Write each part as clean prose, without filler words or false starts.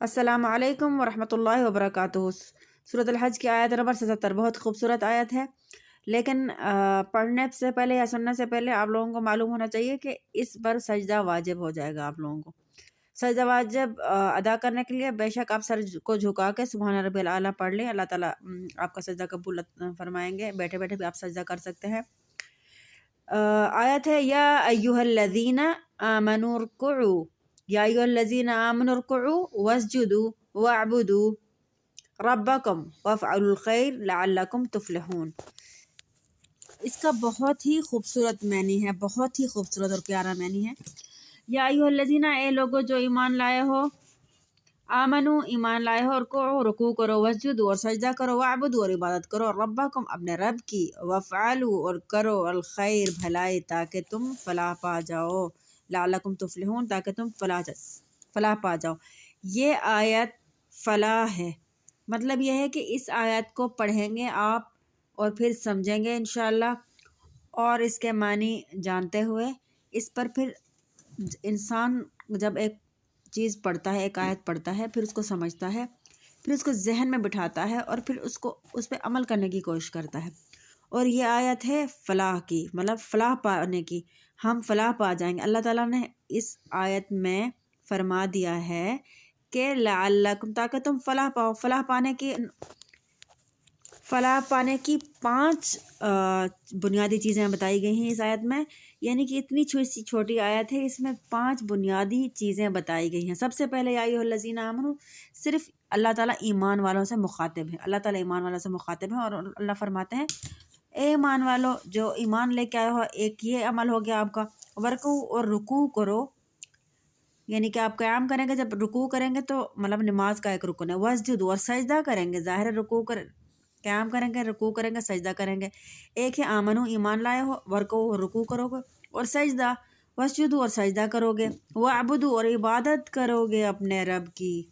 السلام علیکم ورحمۃ اللہ وبرکاتہ۔ سورۃ الحج کی آیت نمبر 77 بہت خوبصورت آیت ہے، لیکن پڑھنے سے پہلے یا سننے سے پہلے آپ لوگوں کو معلوم ہونا چاہیے کہ اس پر سجدہ واجب ہو جائے گا۔ آپ لوگوں کو سجدہ واجب ادا کرنے کے لیے بے شک آپ سر کو جھکا کے سبحان ربی الاعلیٰ پڑھ لیں، اللہ تعالیٰ آپ کا سجدہ قبول فرمائیں گے۔ بیٹھے بیٹھے بھی آپ سجدہ کر سکتے ہیں۔ آیت ہے یا ایھا الذین آمنوا ارکعوا، یا ایھا الذین آمنوا ارکعوا واسجدوا واعبدوا ربکم وافعلوا الخیر لعلکم تفلحون۔ اس کا بہت ہی خوبصورت معنی ہے، بہت ہی خوبصورت اور پیارا معنی ہے۔ یا ایھا الذین، اے لوگو جو ایمان لائے ہو، آمنو ایمان لائے ہو، رکوع کرو، وسجدوا اور سجدہ کرو، واعبدوا اور عبادت کرو، ربکم اپنے رب کی، وافعلوا اور کرو الخیر بھلائی تاکہ تم فلاح پا جاؤ، لعلکم تفلحون تاکہ تم فلاح پا جاؤ۔ یہ آیت فلاح ہے، مطلب یہ ہے کہ اس آیت کو پڑھیں گے آپ اور پھر سمجھیں گے انشاءاللہ، اور اس کے معنی جانتے ہوئے اس پر پھر انسان جب ایک چیز پڑھتا ہے، ایک آیت پڑھتا ہے، پھر اس کو سمجھتا ہے، پھر اس کو ذہن میں بٹھاتا ہے اور پھر اس پہ عمل کرنے کی کوشش کرتا ہے۔ اور یہ آیت ہے فلاح کی، مطلب فلاح پانے کی، ہم فلاح پا جائیں گے۔ اللہ تعالیٰ نے اس آیت میں فرما دیا ہے کہ لعلکم، تاکہ تم فلاح پاؤ۔ فلاح پانے کی 5 بنیادی چیزیں بتائی گئی ہیں اس آیت میں، یعنی کہ اتنی چھوٹی آیت ہے، اس میں 5 بنیادی چیزیں بتائی گئی ہیں۔ سب سے پہلے یا ایھا الذین آمنوا، صرف اللہ تعالیٰ ایمان والوں سے مخاطب ہے، اللہ تعالیٰ ایمان والوں سے مخاطب ہے، اور اللہ فرماتے ہیں اے ایمان والو جو ایمان لے کے آئے ہو، ایک یہ عمل ہو گیا آپ کا، ورکوع اور رکوع کرو، یعنی کہ آپ قیام کریں گے، جب رکوع کریں گے تو مطلب نماز کا ایک رکن ہے، وسجدوا اور سجدہ کریں گے، ظاہر قیام کریں گے، رکوع کریں گے، سجدہ کریں گے۔ ایک ہے آمنو ایمان لائے ہو، ورکوع اور رکوع کرو گے، اور سجدہ وسجدوا اور سجدہ کرو گے، واعبدوا اور عبادت کرو گے اپنے رب کی،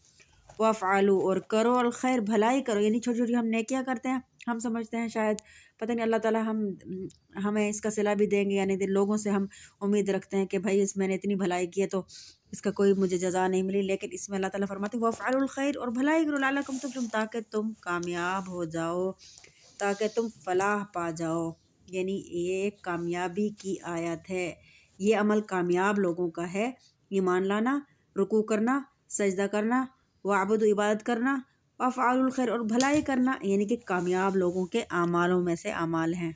وافعلوا اور کرو الخیر بھلائی کرو، یعنی چھوٹی چھوٹی ہم نیکیاں کرتے ہیں، ہم سمجھتے ہیں شاید پتہ نہیں اللہ تعالیٰ ہمیں اس کا صلہ بھی دیں گے، یعنی لوگوں سے ہم امید رکھتے ہیں کہ بھائی میں نے اتنی بھلائی کی ہے تو اس کا کوئی مجھے جزا نہیں ملی، لیکن اس میں اللہ تعالیٰ فرماتے ہیں وافعلوا الخیر اور بھلائی کرو، لعلکم تفلحون تاکہ تم کامیاب ہو جاؤ، تاکہ تم فلاح پا جاؤ، یعنی یہ ایک کامیابی کی آیت ہے۔ یہ عمل کامیاب لوگوں کا ہے، ایمان لانا، رکوع کرنا، سجدہ کرنا، واعبدوا عبادت کرنا، وافعلوا الخیر اور بھلائی کرنا، یعنی کہ کامیاب لوگوں کے اعمالوں میں سے اعمال ہیں۔